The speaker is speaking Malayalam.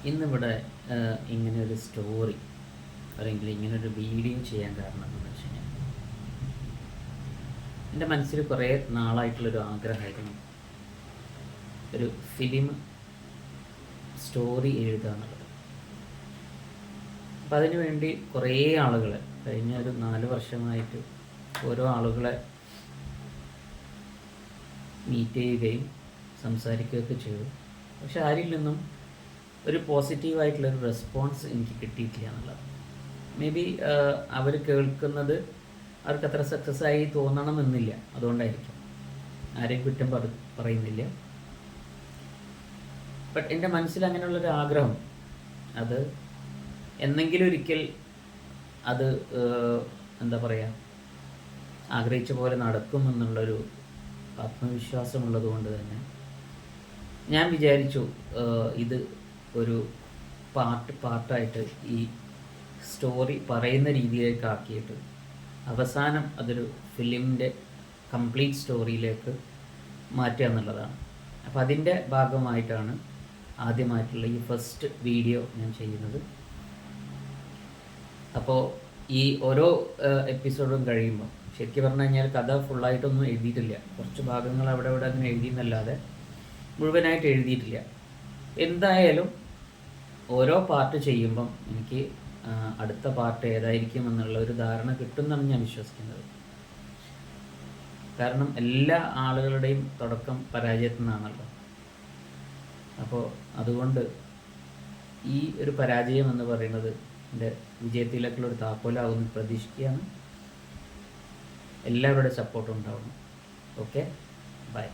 ഇന്നിവിടെ ഇങ്ങനെയൊരു സ്റ്റോറി അല്ലെങ്കിൽ ഇങ്ങനൊരു വീഡിയോ ചെയ്യാൻ കാരണം എന്താണെന്ന് വെച്ച് കഴിഞ്ഞാൽ, എൻ്റെ മനസ്സിൽ കുറേ നാളായിട്ടുള്ളൊരു ആഗ്രഹമായിരുന്നു ഒരു ഫിലിം സ്റ്റോറി എഴുതുക എന്നുള്ളത്. അപ്പം അതിനു വേണ്ടി കുറേ ആളുകളെ കഴിഞ്ഞ ഒരു 4 വർഷമായിട്ട് ഓരോ ആളുകളെ മീറ്റ് ചെയ്യുകയും സംസാരിക്കുകയൊക്കെ ചെയ്തു. പക്ഷെ ആരിൽ നിന്നും ഒരു പോസിറ്റീവായിട്ടുള്ളൊരു റെസ്പോൺസ് എനിക്ക് കിട്ടിയിട്ടില്ല എന്നുള്ളത്. മേ ബി അവർ കേൾക്കുന്നത് അവർക്ക് അത്ര സക്സസ് ആയി തോന്നണമെന്നില്ല, അതുകൊണ്ടായിരിക്കും. ആരെയും കുറ്റം പറയുന്നില്ല. ബട്ട് എൻ്റെ മനസ്സിൽ അങ്ങനെയുള്ളൊരു ആഗ്രഹം, അത് എന്നെങ്കിലും ഒരിക്കൽ അത് എന്താ പറയുക, ആഗ്രഹിച്ച പോലെ നടക്കുമെന്നുള്ളൊരു ആത്മവിശ്വാസമുള്ളത് കൊണ്ട് തന്നെ ഞാൻ വിചാരിച്ചു ഇത് ഒരു പാർട്ടായിട്ട് ഈ സ്റ്റോറി പറയുന്ന രീതിയിലേക്ക് ആക്കിയിട്ട് അവസാനം അതൊരു ഫിലിമിൻ്റെ കംപ്ലീറ്റ് സ്റ്റോറിയിലേക്ക് മാറ്റുക എന്നുള്ളതാണ്. അപ്പോൾ അതിൻ്റെ ഭാഗമായിട്ടാണ് ആദ്യമായിട്ടുള്ള ഈ ഫസ്റ്റ് വീഡിയോ ഞാൻ ചെയ്യുന്നത്. അപ്പോൾ ഈ ഓരോ എപ്പിസോഡും കഴിയുമ്പോൾ ശരിക്കും പറഞ്ഞു കഴിഞ്ഞാൽ കഥ ഫുള്ളായിട്ടൊന്നും എഴുതിയിട്ടില്ല. കുറച്ച് ഭാഗങ്ങൾ അവിടെ ഇവിടെ അങ്ങനെ എഴുതിയെന്നല്ലാതെ മുഴുവനായിട്ട് എഴുതിയിട്ടില്ല. എന്തായാലും ഓരോ പാർട്ട് ചെയ്യുമ്പം എനിക്ക് അടുത്ത പാർട്ട് ഏതായിരിക്കും എന്നുള്ള ഒരു ധാരണ കിട്ടുമെന്നാണ് ഞാൻ വിശ്വസിക്കുന്നത്. കാരണം എല്ലാ ആളുകളുടെയും തുടക്കം പരാജയത്തിൽ നിന്നാണല്ലോ. അപ്പോൾ അതുകൊണ്ട് ഈ ഒരു പരാജയം എന്ന് പറയുന്നത് എൻ്റെ വിജയത്തിലേക്കുള്ളൊരു താക്കോലാകുമെന്ന് പ്രതീക്ഷിക്കുകയാണ്. എല്ലാവരുടെ സപ്പോർട്ടും ഉണ്ടാവണം. Okay, by.